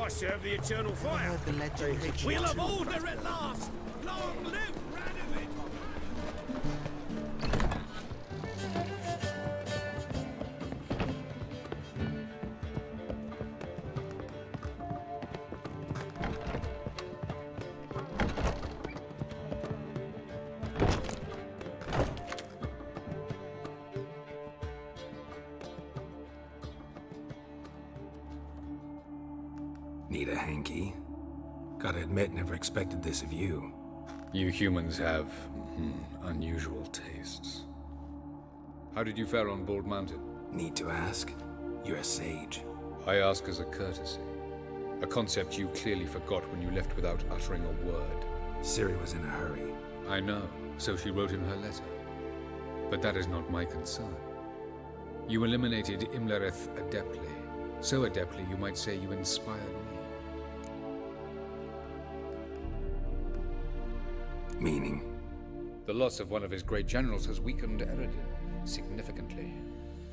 I serve the eternal fire. The legends are true We'll have too. order at last. Long live Radovid! Need a hanky? Gotta admit, never expected this of you. You humans have unusual tastes. How did you fare on Bald Mountain? Need to ask? You're a sage. I ask as a courtesy. A concept you clearly forgot when you left without uttering a word. Ciri was in a hurry. I know, so she wrote in her letter. But that is not my concern. You eliminated Imlerith adeptly. So adeptly, you might say you inspired me. Meaning? The loss of one of his great generals has weakened Eredin significantly.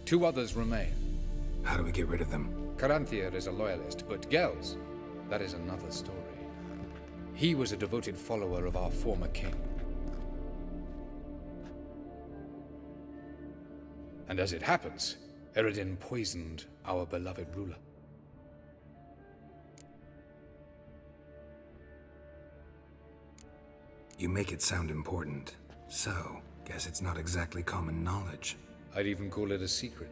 2 others remain. How do we get rid of them? Caranthir is a loyalist, but Gels, that is another story. He was a devoted follower of our former king. And as it happens, Eredin poisoned our beloved ruler. You make it sound important. So, guess it's not exactly common knowledge. I'd even call it a secret.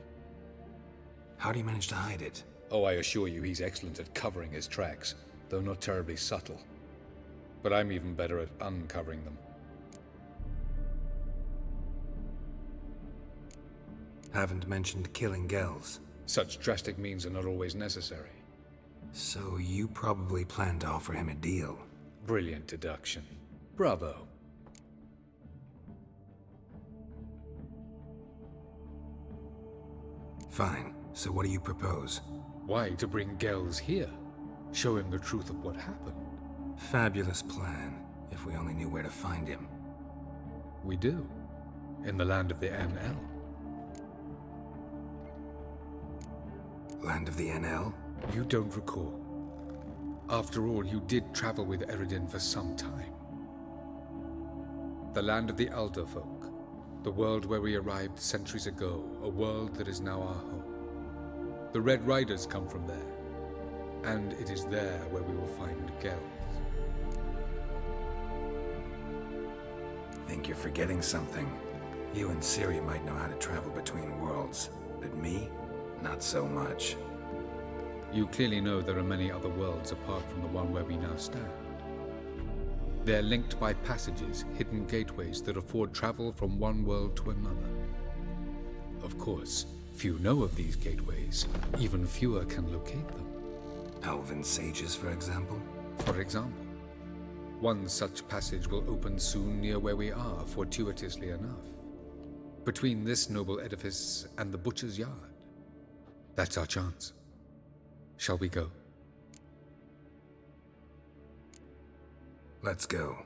How do you manage to hide it? Oh, I assure you he's excellent at covering his tracks, though not terribly subtle. But I'm even better at uncovering them. Haven't mentioned killing Gels. Such drastic means are not always necessary. So you probably plan to offer him a deal. Brilliant deduction. Bravo. Fine. So what do you propose? Why, to bring Gels here? Show him the truth of what happened. Fabulous plan, if we only knew where to find him. We do. In the land of the NL. Land of the NL? You don't recall. After all, you did travel with Eredin for some time. The land of the Elder Folk. The world where we arrived centuries ago. A world that is now our home. The Red Riders come from there. And it is there where we will find Gels. Think you're forgetting something. You and Ciri might know how to travel between worlds, but me? Not so much. You clearly know there are many other worlds apart from the one where we now stand. They're linked by passages, hidden gateways that afford travel from one world to another. Of course, few know of these gateways. Even fewer can locate them. Elven sages, for example? For example. One such passage will open soon near where we are, fortuitously enough. Between this noble edifice and the butcher's yard. That's our chance. Shall we go? Let's go.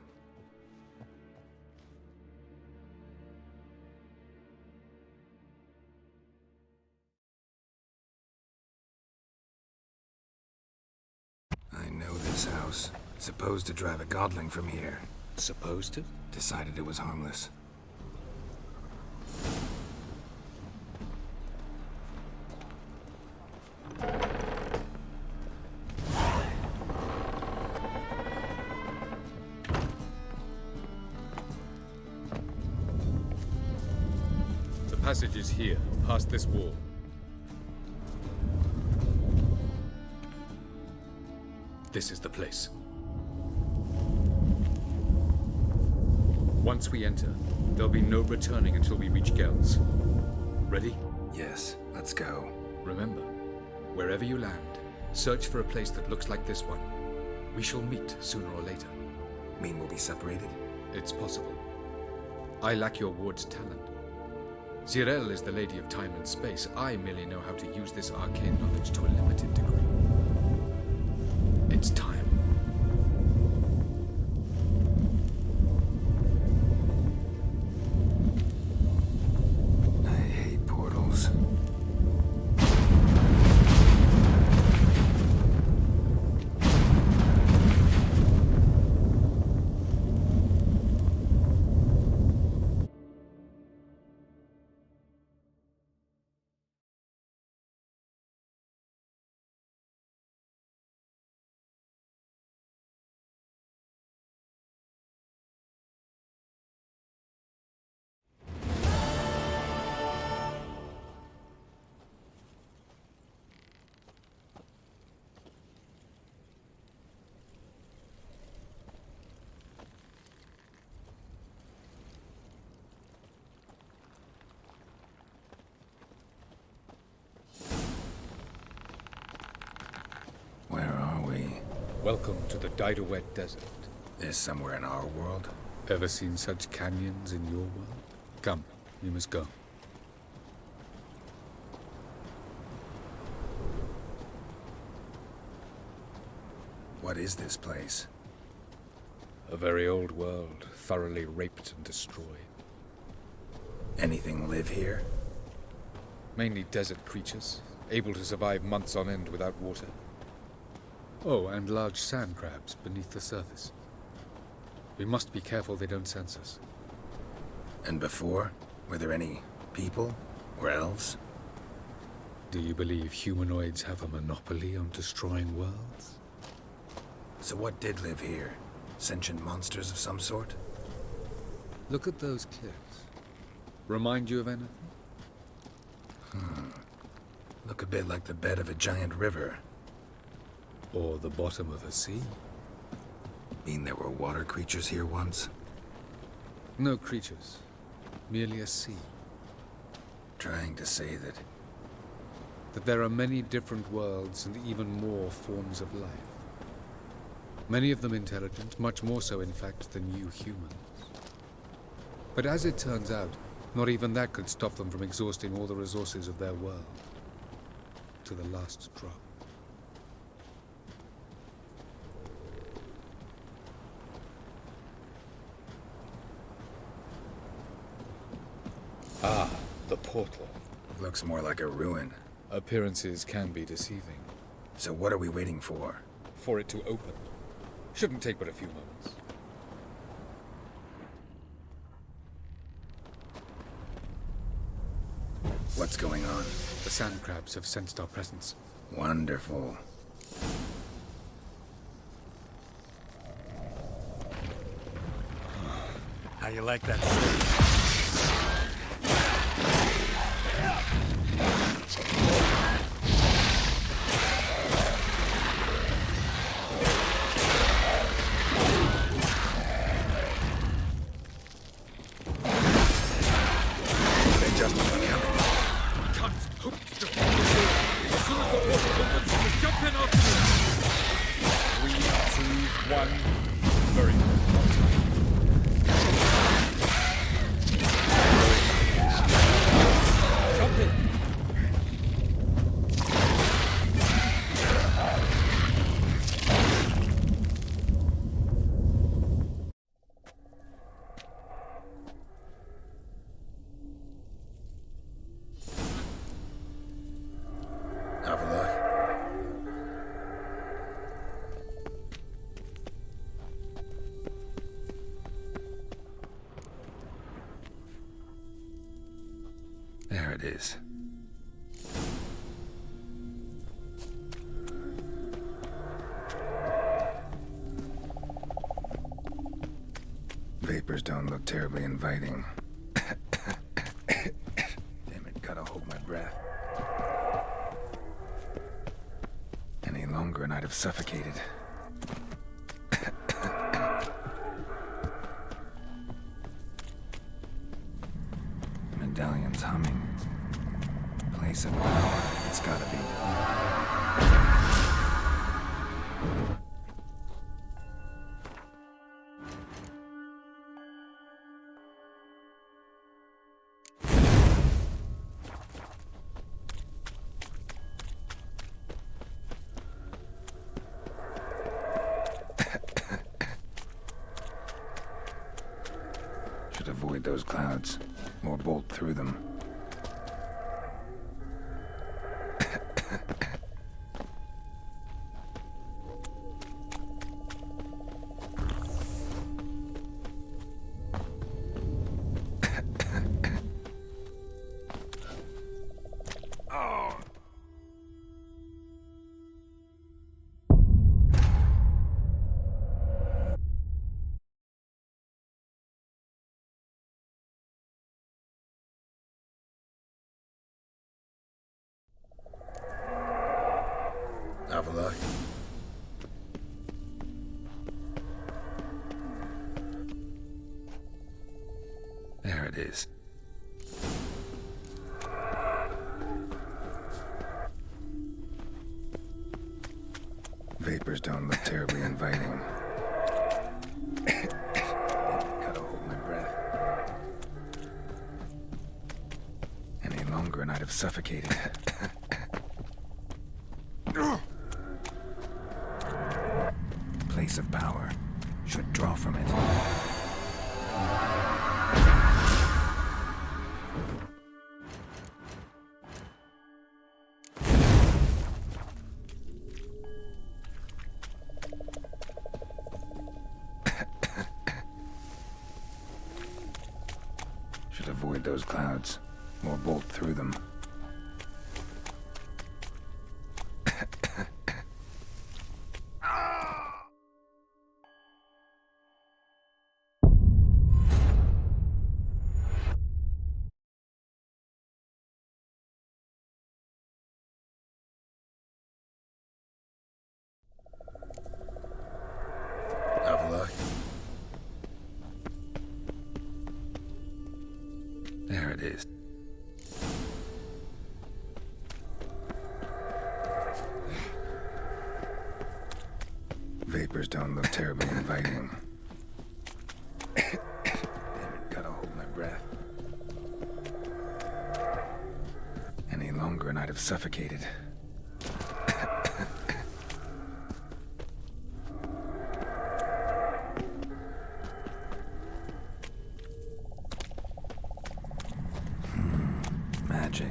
I know this house. Supposed to drive a godling from here. Supposed to? Decided it was harmless. The passage is here, past this wall. This is the place. Once we enter, there'll be no returning until we reach Gels. Ready? Yes, let's go. Remember, wherever you land, search for a place that looks like this one. We shall meet sooner or later. Mean we'll be separated? It's possible. I lack your ward's talent. Zirel is the lady of time and space. I merely know how to use this arcane knowledge to a limited degree. It's time. I hate portals. Welcome to the Daiduet Desert. This somewhere in our world? Ever seen such canyons in your world? Come, you must go. What is this place? A very old world, thoroughly raped and destroyed. Anything live here? Mainly desert creatures, able to survive months on end without water. Oh, and large sand crabs beneath the surface. We must be careful they don't sense us. And before? Were there any people? Or elves? Do you believe humanoids have a monopoly on destroying worlds? So what did live here? Sentient monsters of some sort? Look at those cliffs. Remind you of anything? Look a bit like the bed of a giant river. Or the bottom of a sea? Mean there were water creatures here once? No creatures. Merely a sea. Trying to say That there are many different worlds and even more forms of life. Many of them intelligent, much more so in fact than you humans. But as it turns out, not even that could stop them from exhausting all the resources of their world. To the last drop. Ah, the portal. looks more like a ruin. Appearances can be deceiving. So what are we waiting for? For it to open. Shouldn't take but a few moments. What's going on? The sand crabs have sensed our presence. Wonderful. How you like that? They just coming. Jump in after me! 3, 2, 1. Very good. Jump in. Avila? There it is. Vapors don't look terribly inviting. Damn it, gotta hold my breath. Any longer and I'd have suffocated. Medallion's humming. Place of power. It's gotta be. Should avoid those clouds, or bolt through them. Avila? There it is. Vapors don't look terribly inviting. Gotta hold my breath. Any longer and I'd have suffocated. Place of power. Should draw from it. Should avoid those clouds, or bolt through them. Avila. There it is. Vapors don't look terribly inviting. Damn it, gotta hold my breath. Any longer and I'd have suffocated. Magic.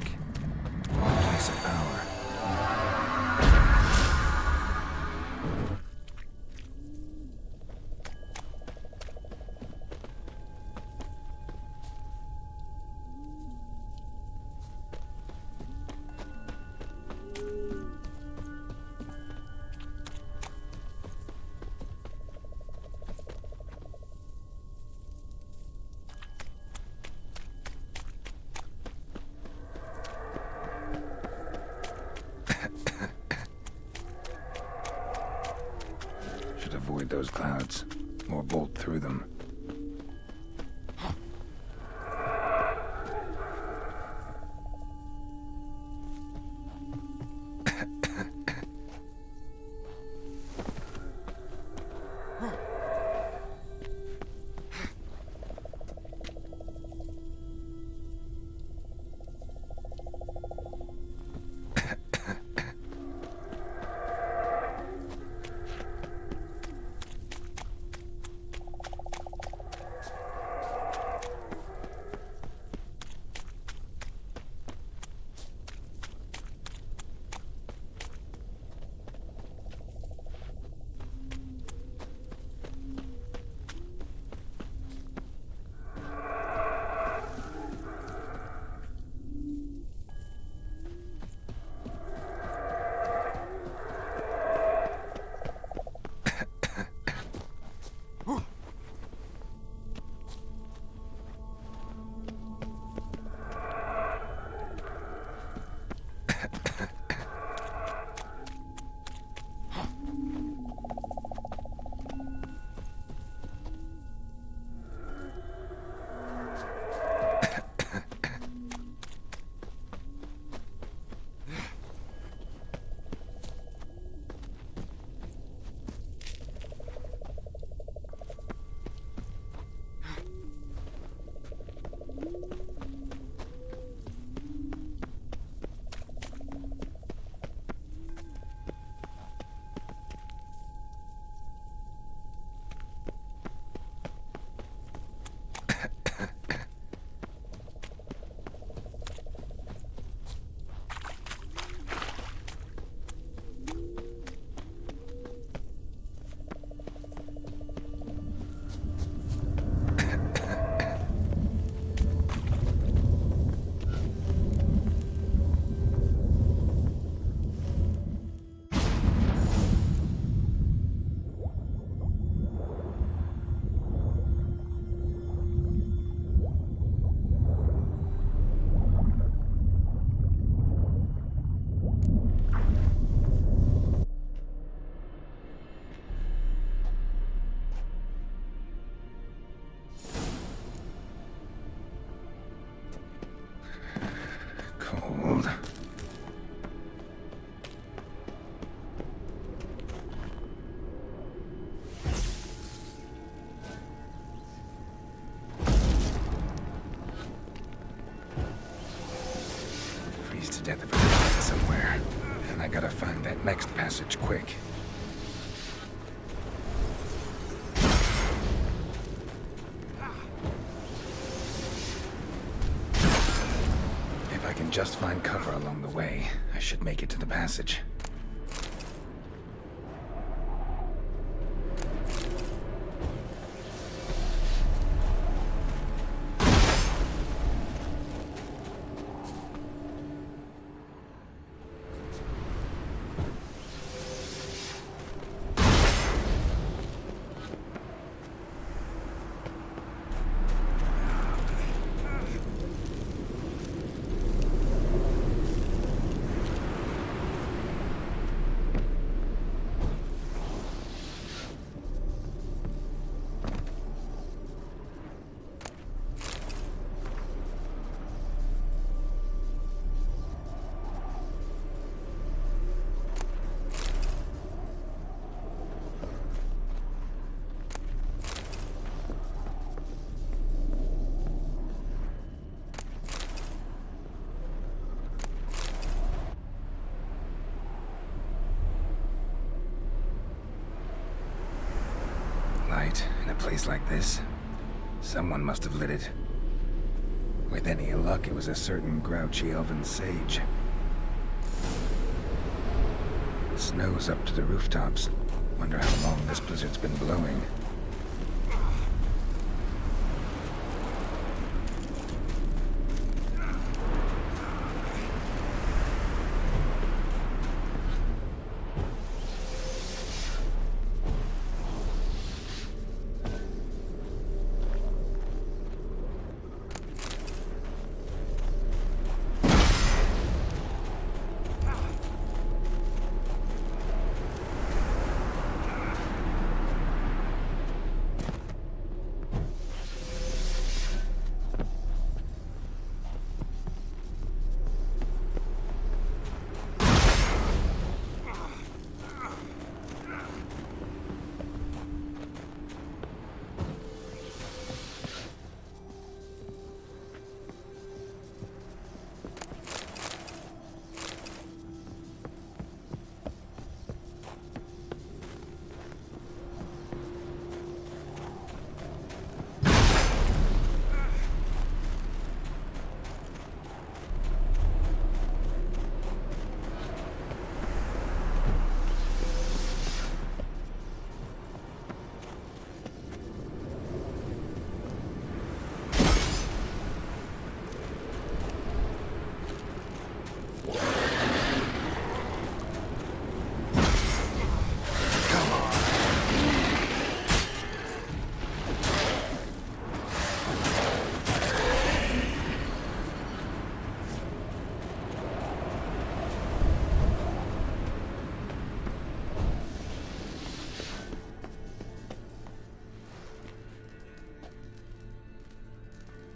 Place of power. Should avoid those clouds, or bolt through them. that next passage quick. If I can just find cover along the way, I should make it to the passage. Light in a place like this. Someone must have lit it. With any luck, it was a certain grouchy elven sage. Snow's up to the rooftops. Wonder how long this blizzard's been blowing.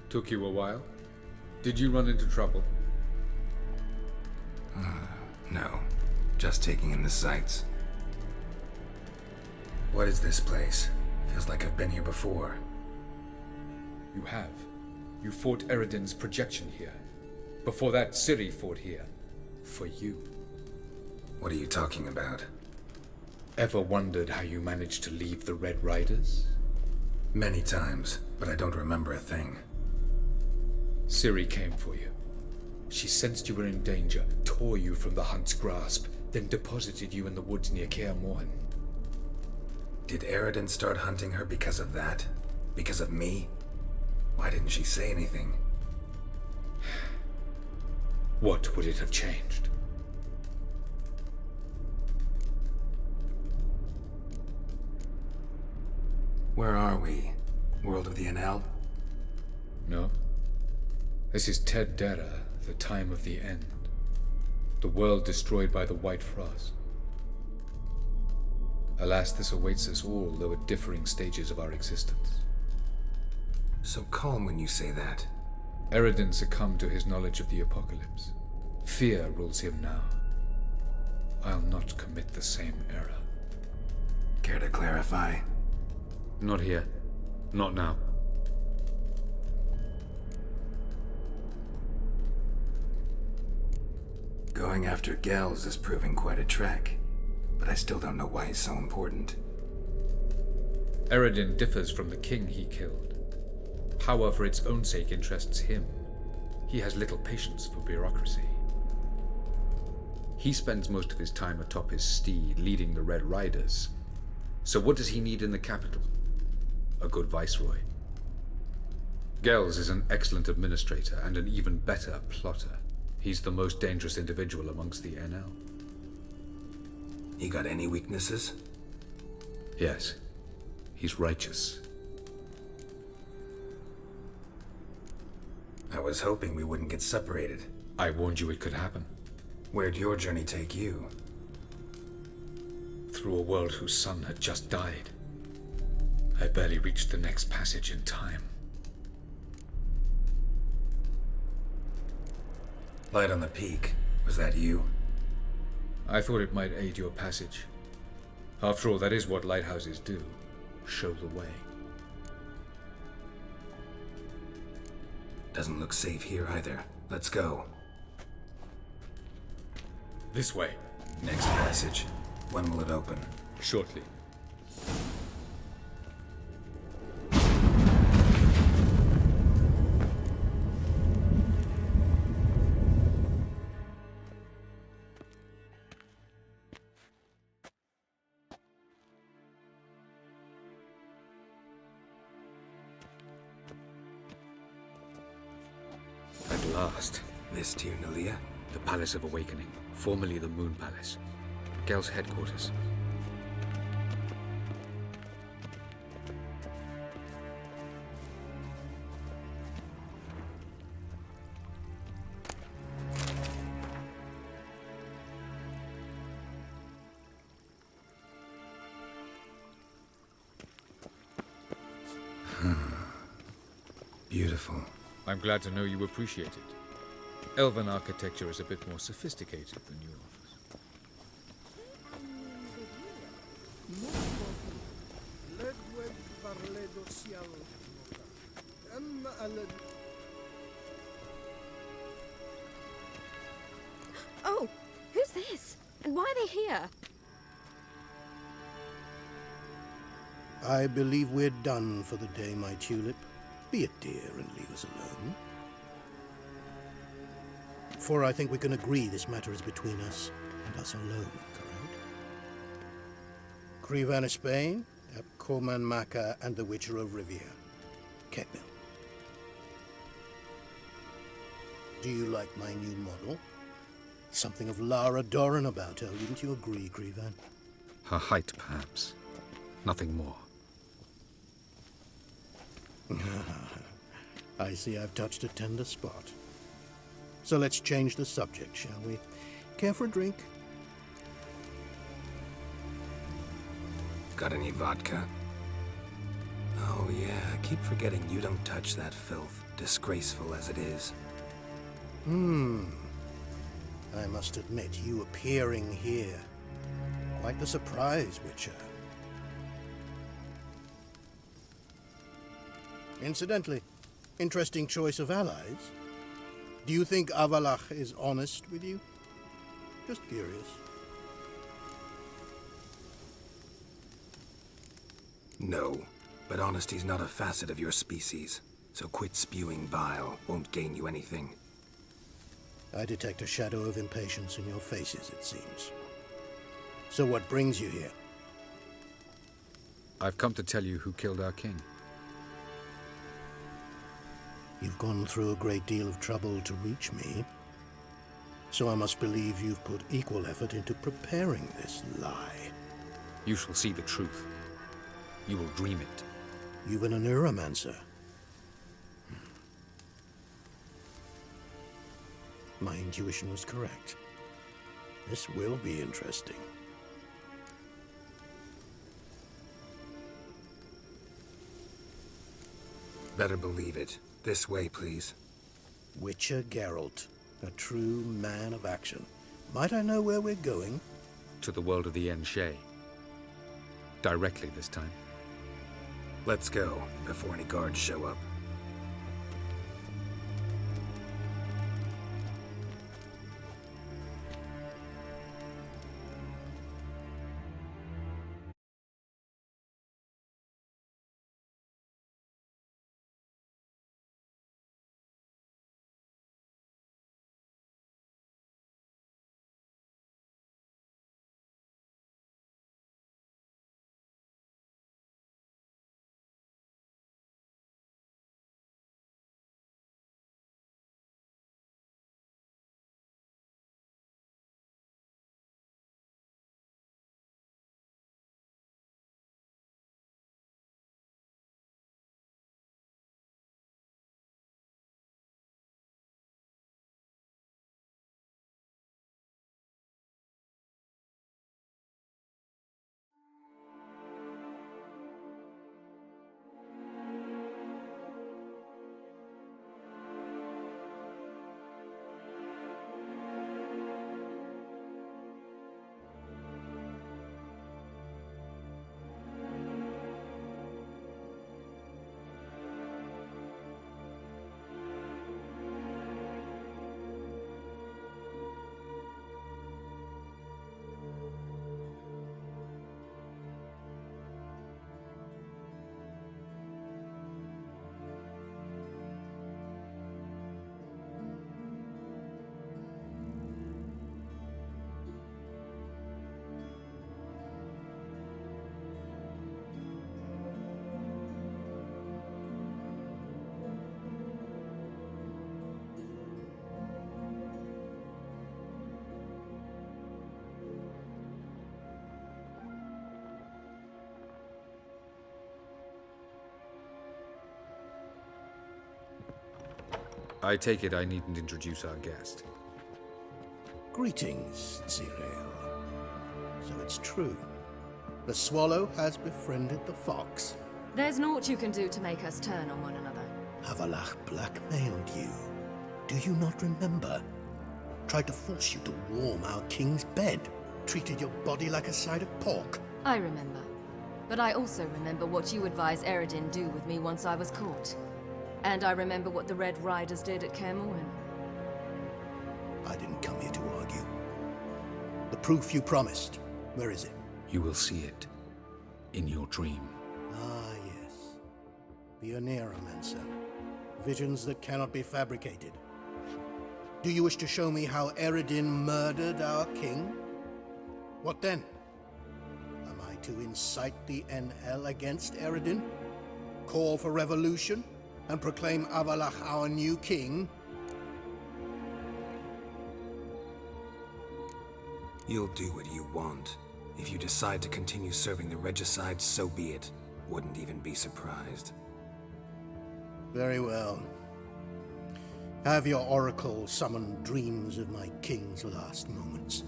Took you a while? Did you run into trouble? No. Just taking in the sights. What is this place? Feels like I've been here before. You have. You fought Eredin's projection here. Before that, Ciri fought here. For you. What are you talking about? Ever wondered how you managed to leave the Red Riders? Many times, but I don't remember a thing. Ciri came for you. She sensed you were in danger, tore you from the Hunt's grasp, then deposited you in the woods near Kaer Morhen. Did Eredin start hunting her because of that? Because of me? Why didn't she say anything? What would it have changed? Where are we? World of the Enel? No. This is Ted Dera, the time of the end. The world destroyed by the White Frost. Alas, this awaits us all, though at differing stages of our existence. So calm when you say that. Eredin succumbed to his knowledge of the apocalypse. Fear rules him now. I'll not commit the same error. Care to clarify? Not here. Not now. Going after Gels is proving quite a trek, but I still don't know why he's so important. Eredin differs from the king he killed. Power for its own sake interests him. He has little patience for bureaucracy. He spends most of his time atop his steed, leading the Red Riders. So what does he need in the capital? A good viceroy. Gels is an excellent administrator and an even better plotter. He's the most dangerous individual amongst the NL. You got any weaknesses? Yes. He's righteous. I was hoping we wouldn't get separated. I warned you it could happen. Where'd your journey take you? Through a world whose sun had just died. I barely reached the next passage in time. Light on the peak. Was that you? I thought it might aid your passage. After all, that is what lighthouses do. Show the way. Doesn't look safe here either. Let's go. This way. Next passage. When will it open? Shortly. At last. This Tyr Nalia? The Palace of Awakening, formerly the Moon Palace. Gel's headquarters. Beautiful. I'm glad to know you appreciate it. Elven architecture is a bit more sophisticated than yours. Oh, who's this? And why are they here? I believe we're done for the day, my tulip. Be a dear and leave us alone. For I think we can agree this matter is between us and us alone, correct? Krivan of Spain, Koman Maka, and the Witcher of Rivia. Ketmil. Do you like my new model? Something of Lara Doran about her, wouldn't you agree, Krivan? Her height, perhaps. Nothing more. I see I've touched a tender spot. So let's change the subject, shall we? Care for a drink? Got any vodka? Oh yeah, I keep forgetting you don't touch that filth, disgraceful as it is. I must admit, you appearing here. Quite the surprise, Witcher. Incidentally, interesting choice of allies. Do you think Avalach is honest with you? Just curious. No, but honesty's not a facet of your species. So quit spewing bile, won't gain you anything. I detect a shadow of impatience in your faces, it seems. So what brings you here? I've come to tell you who killed our king. You've gone through a great deal of trouble to reach me. So I must believe you've put equal effort into preparing this lie. You shall see the truth. You will dream it. Even a neuromancer. My intuition was correct. This will be interesting. Better believe it. This way, please. Witcher Geralt, a true man of action. Might I know where we're going? To the world of the Enshe. Directly this time. Let's go, before any guards show up. I take it I needn't introduce our guest. Greetings, Zirael. So it's true. The swallow has befriended the fox. There's naught you can do to make us turn on one another. Havalach blackmailed you. Do you not remember? Tried to force you to warm our king's bed. Treated your body like a side of pork. I remember. But I also remember what you advised Eredin do with me once I was caught. And I remember what the Red Riders did at Kaer Morhen. I didn't come here to argue. The proof you promised, where is it? You will see it in your dream. Ah, yes. The Oneiromancer. Visions that cannot be fabricated. Do you wish to show me how Eredin murdered our king? What then? Am I to incite the NL against Eredin? Call for revolution? And proclaim Avalach our new king? You'll do what you want. If you decide to continue serving the regicide, so be it. Wouldn't even be surprised. Very well. Have your oracle summon dreams of my king's last moments.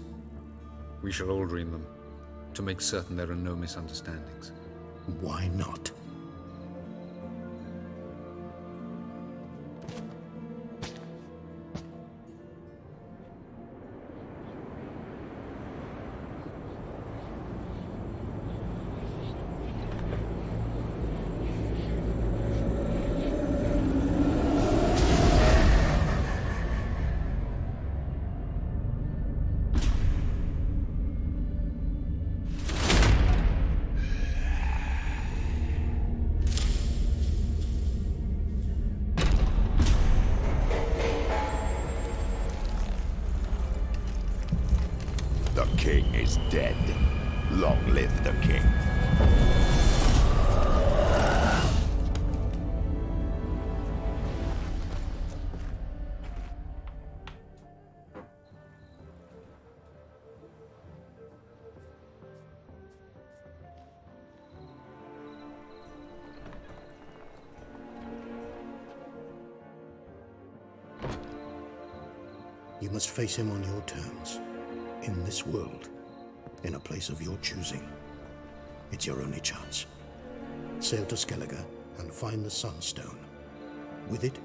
We shall all dream them, to make certain there are no misunderstandings. Why not? The king is dead. Long live the king. You must face him on your terms. In this world, in a place of your choosing. It's your only chance. Sail to Skellige and find the Sunstone. With it,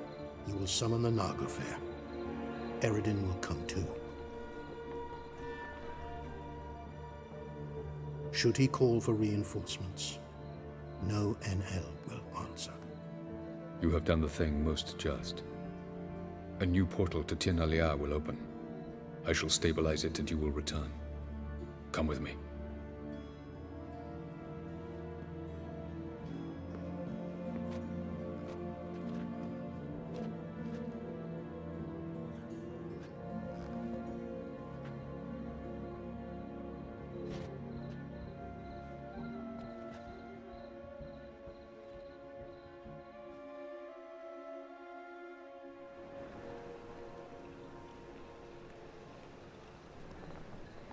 you will summon the Naglfar. Eredin will come too. Should he call for reinforcements, no NL will answer. You have done the thing most just. A new portal to Tir Nalear will open. I shall stabilize it and you will return. Come with me.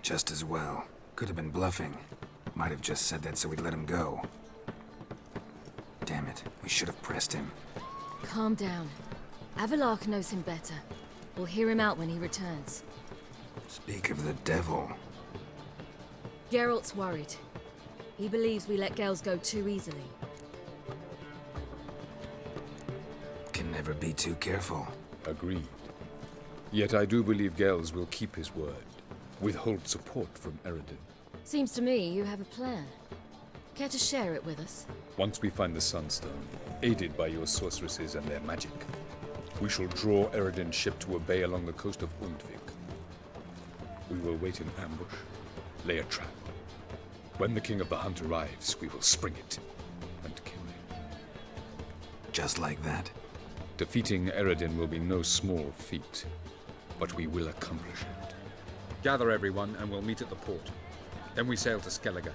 Just as well. Could have been bluffing. Might have just said that so we'd let him go. Damn it, we should have pressed him. Calm down. Avalach knows him better. We'll hear him out when he returns. Speak of the devil. Geralt's worried. He believes we let Gales go too easily. Can never be too careful. Agreed. Yet I do believe Gales will keep his word. Withhold support from Eredin. Seems to me you have a plan. Care to share it with us? Once we find the Sunstone, aided by your sorceresses and their magic, we shall draw Eredin's ship to a bay along the coast of Undvik. We will wait in ambush, lay a trap. When the King of the Hunt arrives, we will spring it and kill him. Just like that? Defeating Eredin will be no small feat, but we will accomplish it. Gather everyone, and we'll meet at the port. Then we sail to Skellige.